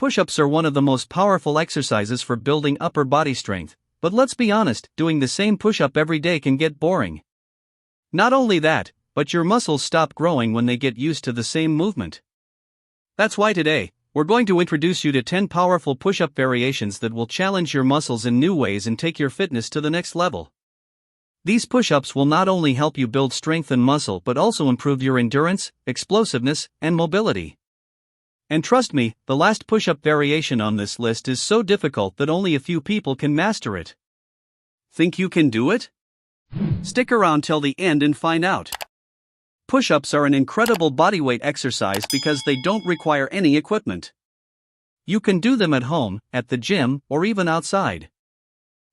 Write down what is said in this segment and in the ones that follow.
push-ups are one of the most powerful exercises for building upper body strength, but let's be honest, doing the same push-up every day can get boring. Not only that, but your muscles stop growing when they get used to the same movement. That's why today, we're going to introduce you to 10 powerful push-up variations that will challenge your muscles in new ways and take your fitness to the next level. These push-ups will not only help you build strength and muscle but also improve your endurance, explosiveness, and mobility. And trust me, the last push-up variation on this list is so difficult that only a few people can master it. Think you can do it? Stick around till the end and find out. Push-ups are an incredible bodyweight exercise because they don't require any equipment. You can do them at home, at the gym, or even outside.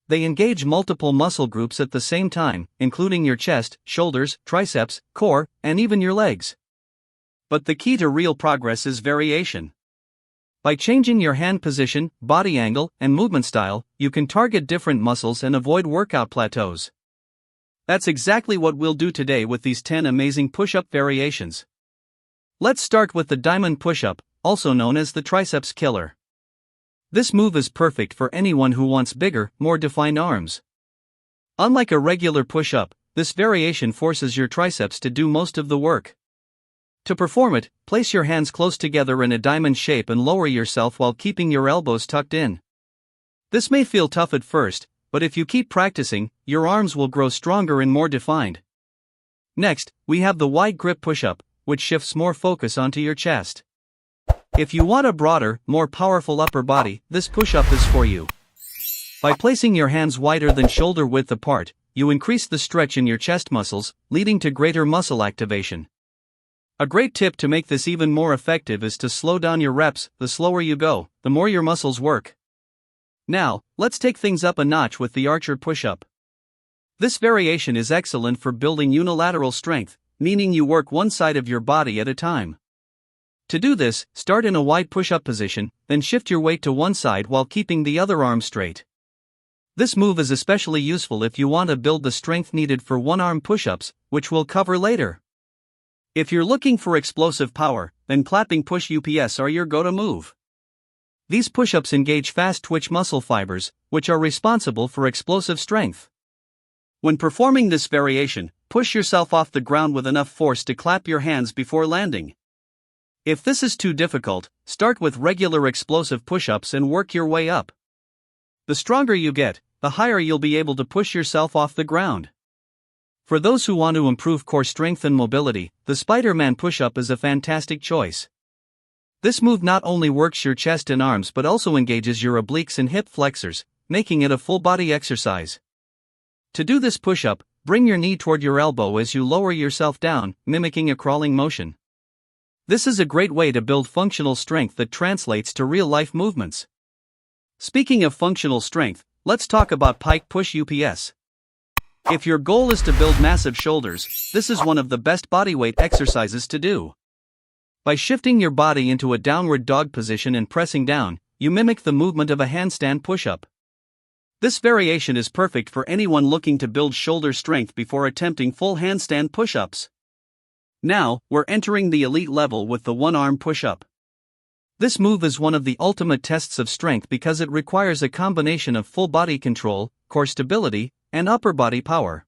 They engage multiple muscle groups at the same time, including your chest, shoulders, triceps, core, and even your legs. But the key to real progress is variation. By changing your hand position, body angle, and movement style, you can target different muscles and avoid workout plateaus. That's exactly what we'll do today with these 10 amazing push-up variations. Let's start with the diamond push-up, also known as the triceps killer. This move is perfect for anyone who wants bigger, more defined arms. Unlike a regular push-up, this variation forces your triceps to do most of the work. To perform it, place your hands close together in a diamond shape and lower yourself while keeping your elbows tucked in. This may feel tough at first, but if you keep practicing, your arms will grow stronger and more defined. Next, we have the wide grip push-up, which shifts more focus onto your chest. If you want a broader, more powerful upper body, this push-up is for you. By placing your hands wider than shoulder width apart, you increase the stretch in your chest muscles, leading to greater muscle activation. A great tip to make this even more effective is to slow down your reps. The slower you go, the more your muscles work. Now, let's take things up a notch with the archer push-up. This variation is excellent for building unilateral strength, meaning you work one side of your body at a time. To do this, start in a wide push-up position, then shift your weight to one side while keeping the other arm straight. This move is especially useful if you want to build the strength needed for one-arm push-ups, which we'll cover later. If you're looking for explosive power, then clapping push-ups are your go-to move. These push-ups engage fast-twitch muscle fibers, which are responsible for explosive strength. When performing this variation, push yourself off the ground with enough force to clap your hands before landing. If this is too difficult, start with regular explosive push-ups and work your way up. The stronger you get, the higher you'll be able to push yourself off the ground. For those who want to improve core strength and mobility, the Spider-Man push-up is a fantastic choice. This move not only works your chest and arms but also engages your obliques and hip flexors, making it a full-body exercise. To do this push-up, bring your knee toward your elbow as you lower yourself down, mimicking a crawling motion. This is a great way to build functional strength that translates to real-life movements. Speaking of functional strength, let's talk about pike push-ups. If your goal is to build massive shoulders, this is one of the best bodyweight exercises to do. By shifting your body into a downward dog position and pressing down, you mimic the movement of a handstand push-up. This variation is perfect for anyone looking to build shoulder strength before attempting full handstand push-ups. Now, we're entering the elite level with the one-arm push-up. This move is one of the ultimate tests of strength because it requires a combination of full body control, core stability, and upper body power.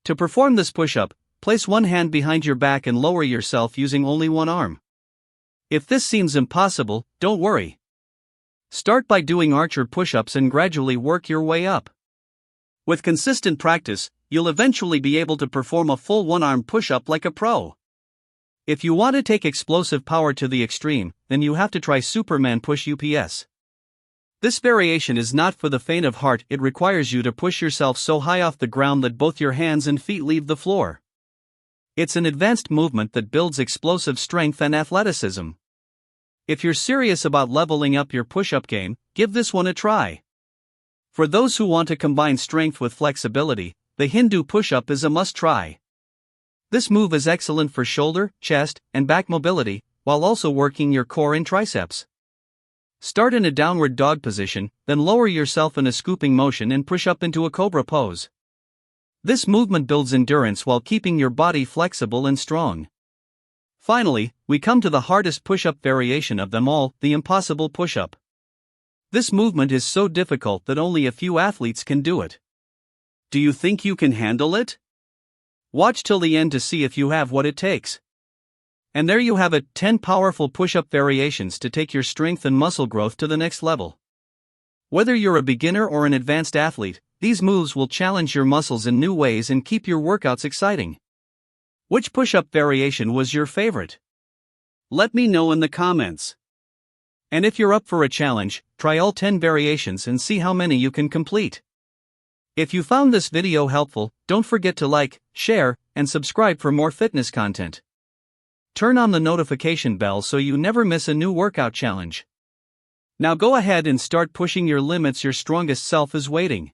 To perform this push-up, place one hand behind your back and lower yourself using only one arm. If this seems impossible, don't worry. Start by doing archer push-ups and gradually work your way up. With consistent practice, you'll eventually be able to perform a full one-arm push-up like a pro. If you want to take explosive power to the extreme, then you have to try Superman push-ups. This variation is not for the faint of heart. It requires you to push yourself so high off the ground that both your hands and feet leave the floor. It's an advanced movement that builds explosive strength and athleticism. If you're serious about leveling up your push-up game, give this one a try. For those who want to combine strength with flexibility, the Hindu push-up is a must-try. This move is excellent for shoulder, chest, and back mobility, while also working your core and triceps. Start in a downward dog position, then lower yourself in a scooping motion and push up into a cobra pose. This movement builds endurance while keeping your body flexible and strong. Finally, we come to the hardest push-up variation of them all, the impossible push-up. This movement is so difficult that only a few athletes can do it. Do you think you can handle it? Watch till the end to see if you have what it takes. And there you have it, 10 powerful push-up variations to take your strength and muscle growth to the next level. Whether you're a beginner or an advanced athlete, these moves will challenge your muscles in new ways and keep your workouts exciting. Which push-up variation was your favorite? Let me know in the comments. And if you're up for a challenge, try all 10 variations and see how many you can complete. If you found this video helpful, don't forget to like, share, and subscribe for more fitness content. Turn on the notification bell so you never miss a new workout challenge. Now go ahead and start pushing your limits. Your strongest self is waiting.